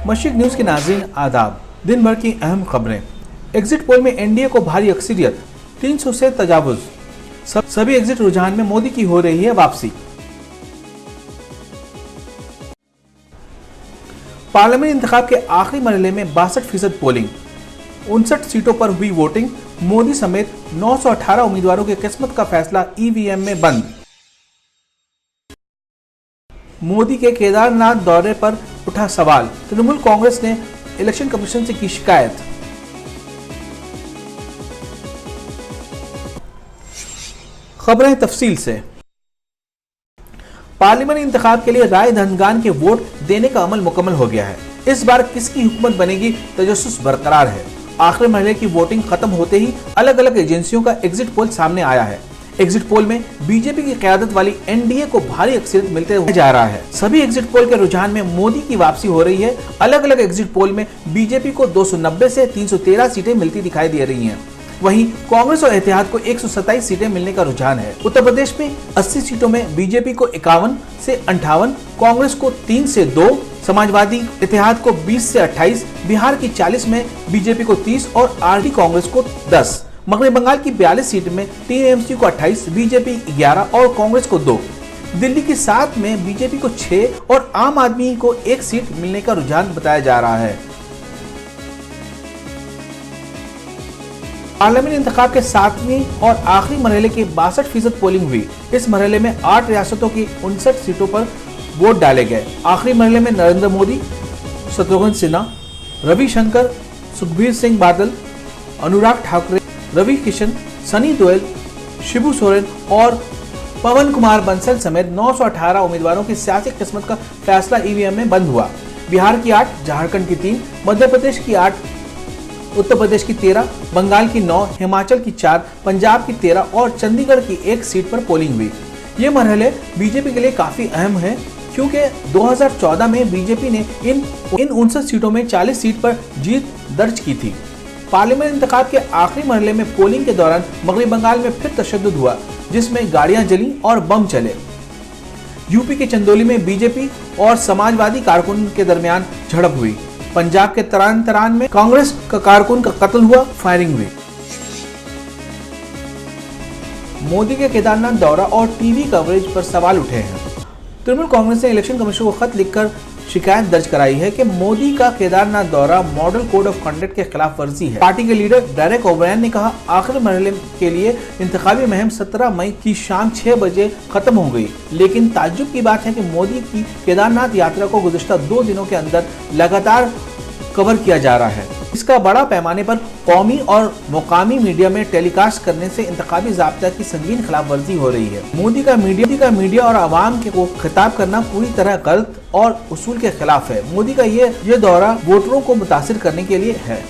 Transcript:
मशीक news के नाज़रीन आदाब। दिन भर की अहम खबरें। एग्जिट पोल में एनडीए को भारी अक्सरियत, 300 से तजावुज। सभी एग्जिट रुझान में मोदी की हो रही है वापसी। पार्लियामेंट इंतखाब के आखिरी मरहले में 62% पोलिंग, 59 सीटों पर हुई वोटिंग। मोदी समेत 918 उम्मीदवारों की किस्मत का फैसला ईवीएम में बंद। मोदी के केदारनाथ दौरे पर उठा सवाल, तृणमूल कांग्रेस ने इलेक्शन कमीशन से की शिकायत। खबरें तफसील से। पार्लियामेंट इंतखाब के लिए राय दहनगान के वोट देने का अमल मुकम्मल हो गया है। इस बार किसकी हुकूमत बनेगी, तजस्सुस बरकरार है। आखिरी मरहले की वोटिंग खत्म होते ही अलग अलग एजेंसियों का एग्जिट पोल सामने आया है। एग्जिट पोल में बीजेपी की क़यादत वाली एनडीए को भारी अक्सरियत मिलते हुए जा रहा है। सभी एग्जिट पोल के रुझान में मोदी की वापसी हो रही है। अलग अलग एग्जिट पोल में बीजेपी को 290 से 313 सीटें मिलती दिखाई दे रही हैं। वहीं कांग्रेस और इत्तेहाद को 127 सीटें मिलने का रुझान है। उत्तर प्रदेश में 80 सीटों में बीजेपी को 51 से 58, कांग्रेस को 3 से 2, समाजवादी इत्तेहाद को 20 से 28, बिहार की 40 में बीजेपी को 30 और आरडी कांग्रेस को 10। मगरबी बंगाल की 42 सीट में टीएमसी को 28, बीजेपी 11 और कांग्रेस को 2। दिल्ली की 7 में बीजेपी को 6 और आम आदमी को 1 सीट मिलने का रुझान बताया जा रहा है। पार्लियामेंट इंतखाब के 7वें और आखिरी मरहले की 62% पोलिंग हुई। इस मरहले में 8 रियासतों की 59 सीटों पर वोट डाले गए। आखिरी मरहले में नरेंद्र मोदी, शत्रुघ्न सिन्हा, रविशंकर, सुखबीर सिंह बादल, अनुराग ठाकुर, रवि किशन, सनी देओल, शिबू सोरेन और पवन कुमार बंसल समेत 918 उम्मीदवारों की सियासी किस्मत का फैसला ईवीएम में बंद हुआ। बिहार की 8, झारखंड की 3, मध्य प्रदेश की 8, उत्तर प्रदेश की 13, बंगाल की 9, हिमाचल की 4, पंजाब की 13 और चंडीगढ़ की 1 सीट पर पोलिंग हुई। ये मरहले बीजेपी के लिए काफी अहम है, क्योंकि 2014 में बीजेपी ने इन 59 सीटों में 40 सीट पर जीत दर्ज की थी। पार्लियामेंट इंतखाब के आखिरी मरहले में पोलिंग के दौरान मगरबी बंगाल में फिर तशद्दुद हुआ, जिसमें गाड़ियां जली और बम चले। यूपी के चंदौली में बीजेपी और समाजवादी कारकुन के दरमियान झड़प हुई। पंजाब के तरान में कांग्रेस का कारकुन का कत्ल हुआ, फायरिंग हुई। मोदी के केदारनाथ दौरा और टीवी कवरेज पर सवाल उठे हैं। तृणमूल कांग्रेस ने इलेक्शन कमीशन को खत लिखकर शिकायत दर्ज कराई है कि मोदी का केदारनाथ दौरा मॉडल कोड ऑफ कंडक्ट के खिलाफ वर्जी है। पार्टी के लीडर डेरेक ओब्रायन ने कहा, आखिरी मरहले के लिए इंतखाबी मुहिम 17 मई की शाम 6 बजे खत्म हो गई, लेकिन ताज्जुब की बात है कि मोदी की केदारनाथ यात्रा को गुज़िश्ता 2 दिनों के अंदर लगातार कवर किया जा रहा है। इसका बड़ा पैमाने पर कौमी और मुकामी मीडिया में टेलीकास्ट करने से इंतखाबी ज़ाब्ता की संगीन खिलाफ वर्जी हो रही है। मोदी का मीडिया और आवाम को खिताब करना पूरी तरह गलत और उसूल के खिलाफ है। मोदी का ये दौरा वोटरों को मुतासिर करने के लिए है।